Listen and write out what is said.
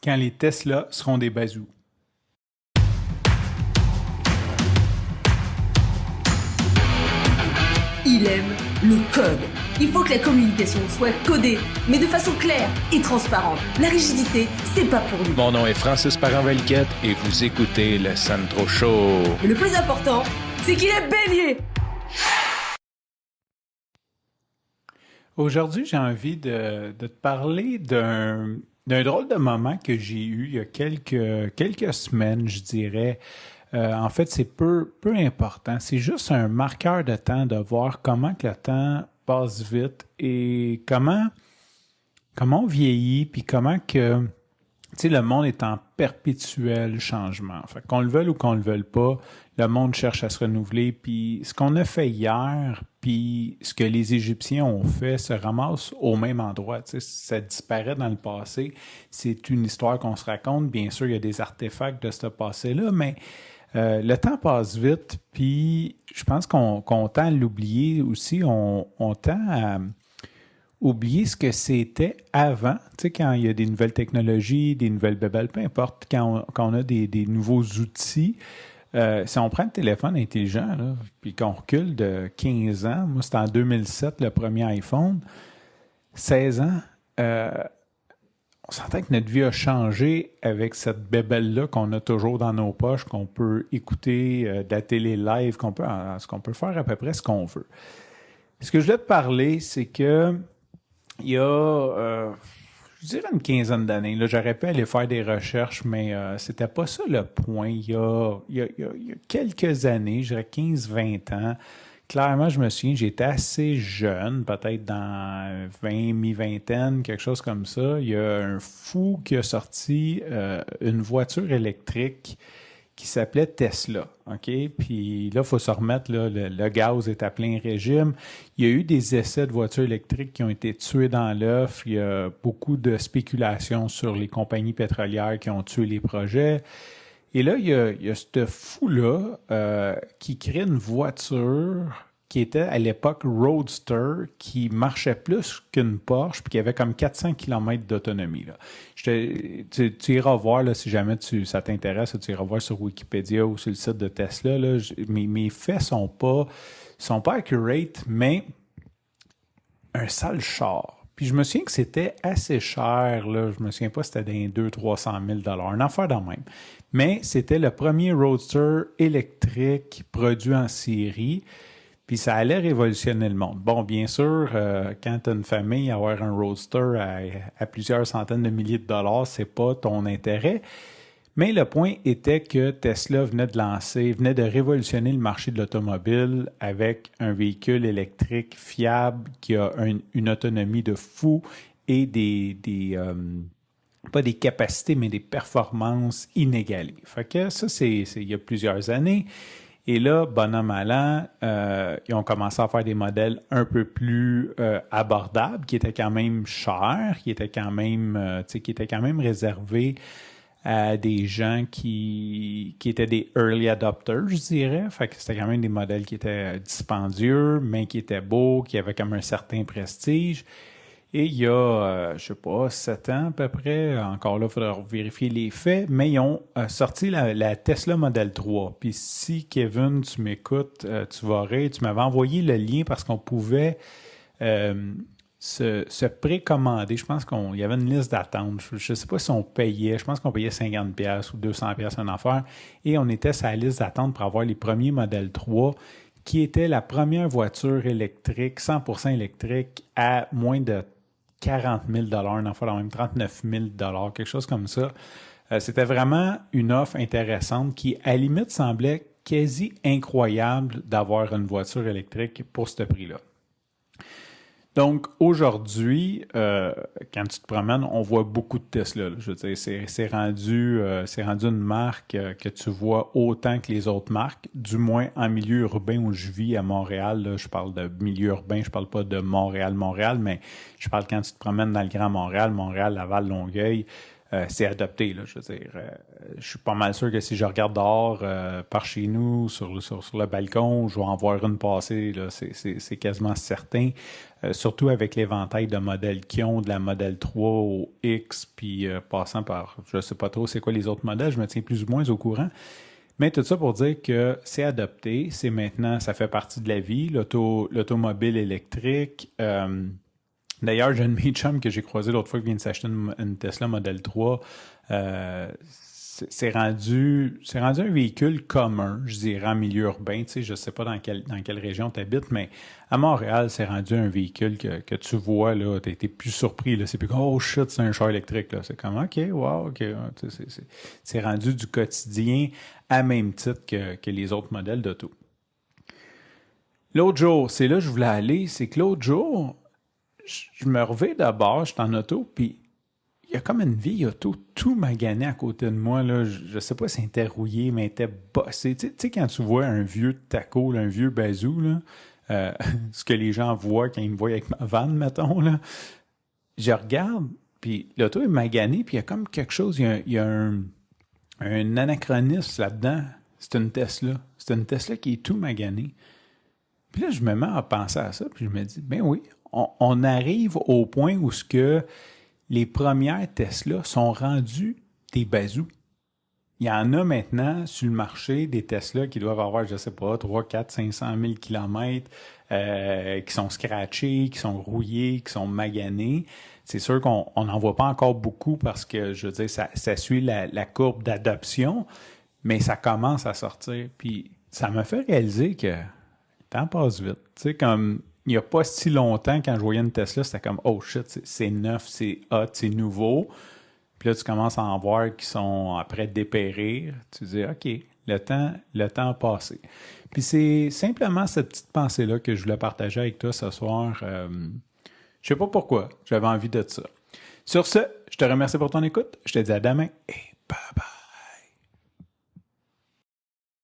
quand les Tesla seront des bazous. Il aime le code. Il faut que la communication soit codée, mais de façon claire et transparente. La rigidité, c'est pas pour nous. Mon nom est Francis Parent-Valquette et vous écoutez le Sandro Show. Mais le plus important, c'est qu'il est bélier. Aujourd'hui, j'ai envie de te parler d'un drôle de moment que j'ai eu il y a quelques semaines, je dirais. En fait, c'est peu important. C'est juste un marqueur de temps de voir comment que le temps passe vite et comment on vieillit, puis comment que, tu sais, le monde est en perpétuel changement. Fait qu'on le veuille ou qu'on le veuille pas, le monde cherche à se renouveler. Puis ce qu'on a fait hier, puis ce que les Égyptiens ont fait, se ramasse au même endroit. Tu sais, ça disparaît dans le passé. C'est une histoire qu'on se raconte. Bien sûr, il y a des artefacts de ce passé-là, mais le temps passe vite, puis je pense qu'on tend à l'oublier aussi. On tend à oublier ce que c'était avant. Tu sais, quand il y a des nouvelles technologies, des nouvelles bébelles, peu importe, quand on a des nouveaux outils. Si on prend le téléphone intelligent, là, puis qu'on recule de 15 ans, moi c'était en 2007 le premier iPhone, 16 ans, on s'entend que notre vie a changé avec cette bébelle-là qu'on a toujours dans nos poches, qu'on peut écouter de la télé live, qu'on peut faire à peu près ce qu'on veut. Ce que je voulais te parler, c'est que il y a, je dirais une quinzaine d'années, là, j'aurais pu aller faire des recherches, mais c'était pas ça le point. Il y a quelques années, je dirais 15-20 ans, clairement, je me souviens, j'étais assez jeune, peut-être dans 20, mi-vingtaine, quelque chose comme ça. Il y a un fou qui a sorti une voiture électrique qui s'appelait Tesla, OK? Puis là, il faut se remettre, là, le gaz est à plein régime. Il y a eu des essais de voitures électriques qui ont été tués dans l'œuf. Il y a beaucoup de spéculations sur les compagnies pétrolières qui ont tué les projets. Et là, il y a ce fou-là qui crée une voiture qui était à l'époque Roadster, qui marchait plus qu'une Porsche, puis qui avait comme 400 km d'autonomie. Là. Tu iras voir, là, si jamais ça t'intéresse, tu iras voir sur Wikipédia ou sur le site de Tesla. Là, mes faits sont pas accurate, mais un sale char. Puis je me souviens que c'était assez cher, là. Je me souviens pas si c'était dans 200-300 000 $, une affaire dans le même. Mais c'était le premier Roadster électrique produit en série, puis ça allait révolutionner le monde. Bon, bien sûr, quand tu as une famille, avoir un Roadster à plusieurs centaines de milliers de dollars, c'est pas ton intérêt. Mais le point était que Tesla venait de révolutionner le marché de l'automobile avec un véhicule électrique fiable qui a une autonomie de fou et pas des capacités, mais des performances inégalées. Fait que ça, c'est il y a plusieurs années. Et là, bon an, mal an, ils ont commencé à faire des modèles un peu plus abordables, qui étaient quand même chers, qui étaient quand même réservés à des gens qui étaient des early adopters, je dirais. Fait que c'était quand même des modèles qui étaient dispendieux, mais qui étaient beaux, qui avaient comme un certain prestige. Et il y a, je sais pas, 7 ans à peu près, encore là, il faudra vérifier les faits, mais ils ont sorti la Tesla Model 3. Puis si, Kevin, tu m'écoutes, tu vas rire, tu m'avais envoyé le lien parce qu'on pouvait se précommander. Je pense qu'il y avait une liste d'attente. Je ne sais pas si on payait, je pense qu'on payait 50$ ou 200$ une affaire. Et on était sur la liste d'attente pour avoir les premiers Model 3, qui était la première voiture électrique, 100% électrique, à moins de 40 000 $, une affaire même 39 000 $, quelque chose comme ça. C'était vraiment une offre intéressante qui, à la limite, semblait quasi incroyable d'avoir une voiture électrique pour ce prix-là. Donc, aujourd'hui, quand tu te promènes, on voit beaucoup de Tesla. Là. Je veux dire, c'est rendu une marque que tu vois autant que les autres marques, du moins en milieu urbain où je vis à Montréal. Là, je parle de milieu urbain, je parle pas de Montréal, mais je parle quand tu te promènes dans le Grand Montréal, Laval, Longueuil. c'est adopté, là, je veux dire. Je suis pas mal sûr que si je regarde dehors, par chez nous, sur le balcon, je vais en voir une passer, là, c'est quasiment certain. Surtout avec l'éventail de modèles qu'ils ont, de la Model 3 au X, puis passant par, je sais pas trop c'est quoi les autres modèles, je me tiens plus ou moins au courant. Mais tout ça pour dire que c'est adopté, c'est maintenant, ça fait partie de la vie, l'automobile électrique. D'ailleurs, j'ai un de mes chums que j'ai croisé l'autre fois qui vient de s'acheter une Tesla Model 3. C'est rendu un véhicule commun, je dirais, en milieu urbain. Tu sais, je ne sais pas dans quelle région tu habites, mais à Montréal, c'est rendu un véhicule que tu vois, là, tu es plus surpris. Là. C'est plus comme, oh shit, c'est un char électrique. Là. C'est comme, OK, wow, OK. C'est rendu du quotidien à même titre que les autres modèles d'auto. L'autre jour, c'est là que je voulais aller, c'est que l'autre jour, je me reviens d'abord, je suis en auto, puis il y a comme une vieille auto tout magané à côté de moi. Là. Je sais pas si elle était rouillée, mais elle était bossée. Tu sais, quand tu vois un vieux taco, là, un vieux bazou, là, ce que les gens voient quand ils me voient avec ma vanne, mettons, là, je regarde, puis l'auto est maganée, puis il y a comme quelque chose, il y a un anachronisme là-dedans. C'est une Tesla. C'est une Tesla qui est tout maganée. Puis là, je me mets à penser à ça, puis je me dis, ben oui, on arrive au point où ce que les premières Tesla sont rendues des bazous. Il y en a maintenant sur le marché des Tesla qui doivent avoir, je sais pas, 3, 4, 500 000 kilomètres, qui sont scratchés, qui sont rouillés, qui sont maganés. C'est sûr qu'on n'en voit pas encore beaucoup parce que, je veux dire, ça suit la courbe d'adoption, mais ça commence à sortir. Puis ça m'a fait réaliser que le temps passe vite. Tu sais, comme il n'y a pas si longtemps, quand je voyais une Tesla, c'était comme « Oh shit, c'est neuf, c'est hot, c'est nouveau ». Puis là, tu commences à en voir qui sont après dépérir. Tu te dis « OK, le temps a passé ». Puis c'est simplement cette petite pensée-là que je voulais partager avec toi ce soir. Je sais pas pourquoi, j'avais envie de ça. Sur ce, je te remercie pour ton écoute. Je te dis à demain et bye bye.